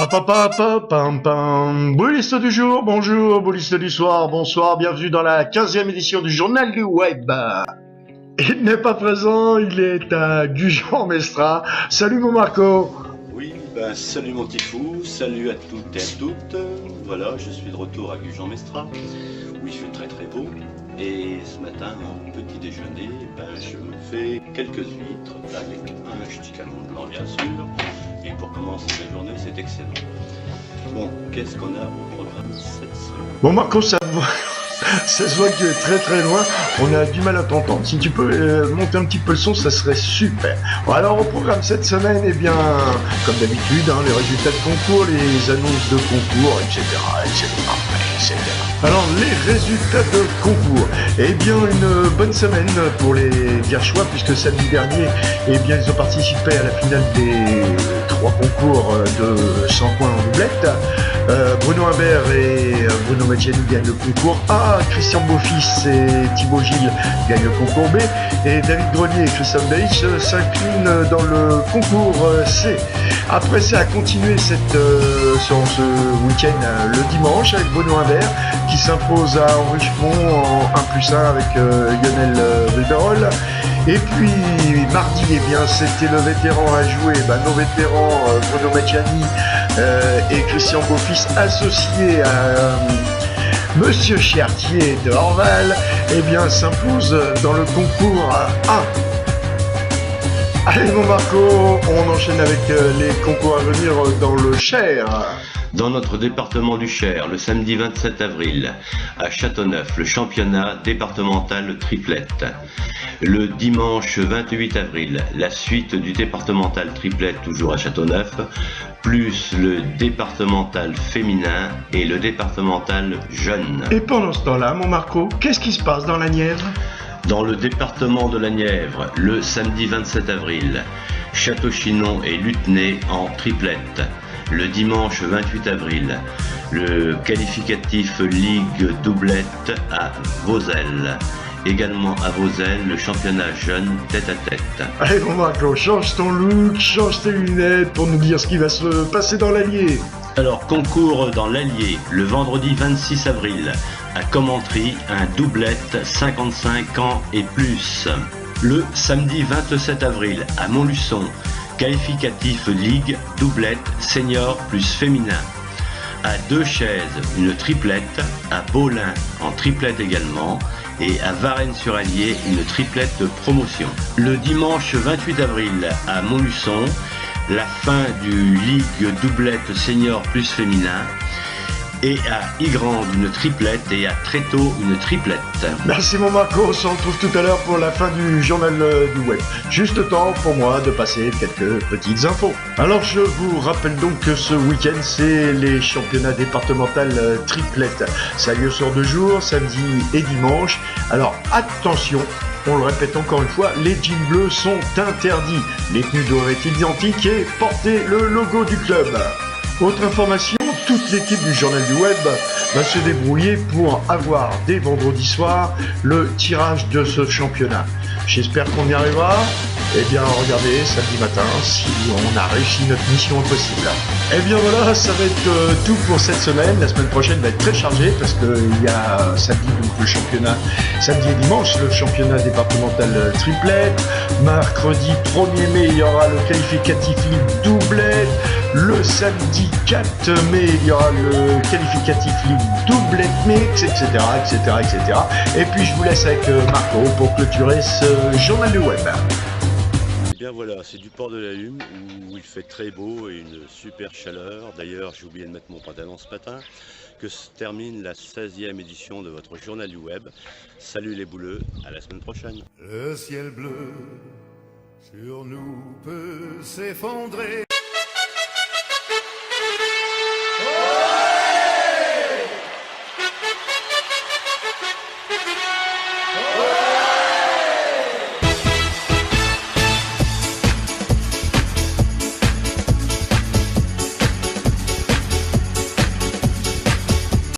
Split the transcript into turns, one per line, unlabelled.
Pam pam. Bouliste du jour, bonjour, bouliste du soir, bonsoir, bienvenue dans la 15e édition du journal du web. Il n'est pas présent, il est à Gujan-Mestras. Salut mon Marco.
Oui, salut mon petit fou, salut à toutes et à toutes. Voilà, je suis de retour à Gujan-Mestras, où il fait très très beau. Et ce matin, mon petit déjeuner, je me fais quelques huîtres avec un petit canon blanc bien sûr. Et pour commencer la journée, c'est excellent. Bon, qu'est-ce qu'on a au programme cette semaine?
Bon Marco, ça se voit que tu es très très loin, on a du mal à t'entendre. Si tu peux monter un petit peu le son, ça serait super. Bon, alors au programme cette semaine, eh bien, comme d'habitude, les résultats de concours, les annonces de concours, etc. Alors les résultats de concours, eh bien une bonne semaine pour les Virchois, puisque samedi dernier, eh bien ils ont participé à la finale des 3 concours de 100 points en doublette. Bruno Imbert et Bruno Maggiani gagnent le concours A, Christian Beaufils et Thibaut Gilles gagnent le concours B, et David Grenier et Christophe Deitch s'inclinent dans le concours C. Après ça a continué sur ce week-end le dimanche avec Bruno Imbert qui s'impose à Henri-Chemont en 1+1 avec Lionel Riberol. Et puis mardi, eh bien, c'était le vétéran à jouer, nos vétérans Bruno Maggiani et Christian Beaufils associés à Monsieur Chertier de Orval, eh bien, s'imposent dans le concours A. Allez mon Marco, on enchaîne avec les concours à venir dans le Cher.
Dans notre département du Cher, le samedi 27 avril, à Châteauneuf, le championnat départemental triplette. Le dimanche 28 avril, la suite du départemental triplette, toujours à Châteauneuf, plus le départemental féminin et le départemental jeune.
Et pendant ce temps-là, mon Marco, qu'est-ce qui se passe dans la Nièvre?
Dans le département de la Nièvre, le samedi 27 avril, Château-Chinon et Lutnay en triplette. Le dimanche 28 avril, le qualificatif Ligue doublette à Vauzelles. Également à Vauzelles, le championnat jeune tête-à-tête.
Allez mon Marco, change ton look, change tes lunettes pour nous dire ce qui va se passer dans l'Allier.
Alors, concours dans l'Allier, le vendredi 26 avril, à Commentry, un doublette 55 ans et plus. Le samedi 27 avril, à Montluçon, qualificatif Ligue doublette senior plus féminin. À Deux Chaises, une triplette, à Beaulin en triplette également, et à Varennes-sur-Allier, une triplette de promotion. Le dimanche 28 avril, à Montluçon, la fin du Ligue doublette senior plus féminin, et à Igrande une triplette et à Tréteau une triplette.
Merci mon Marco, on se retrouve tout à l'heure pour la fin du journal du web. Juste temps pour moi de passer quelques petites infos. Alors je vous rappelle donc que ce week-end c'est les championnats départementaux triplette. Ça a lieu sur 2 jours, samedi et dimanche. Alors attention, on le répète encore une fois, les jeans bleus sont interdits. Les tenues doivent être identiques et porter le logo du club. Autre information, toute l'équipe du journal du web va se débrouiller pour avoir dès vendredi soir le tirage de ce championnat. J'espère qu'on y arrivera. Eh bien, regardez, samedi matin, si on a réussi notre mission impossible. Eh bien voilà, ça va être tout pour cette semaine. La semaine prochaine va être très chargée parce qu'il y a samedi donc le championnat, samedi et dimanche le championnat départemental triplette. Mercredi 1er mai, il y aura le qualificatif Ligue doublette. Le samedi 4 mai, il y aura le qualificatif Ligue doublette mix, etc., etc., etc. Et puis je vous laisse avec Marco pour clôturer ce journal du web.
Et bien voilà, c'est du port de la Hume où il fait très beau et une super chaleur. D'ailleurs, j'ai oublié de mettre mon pantalon ce matin. Que se termine la 16e édition de votre journal du web. Salut les bouleux, à la semaine prochaine.
Le ciel bleu sur nous peut s'effondrer.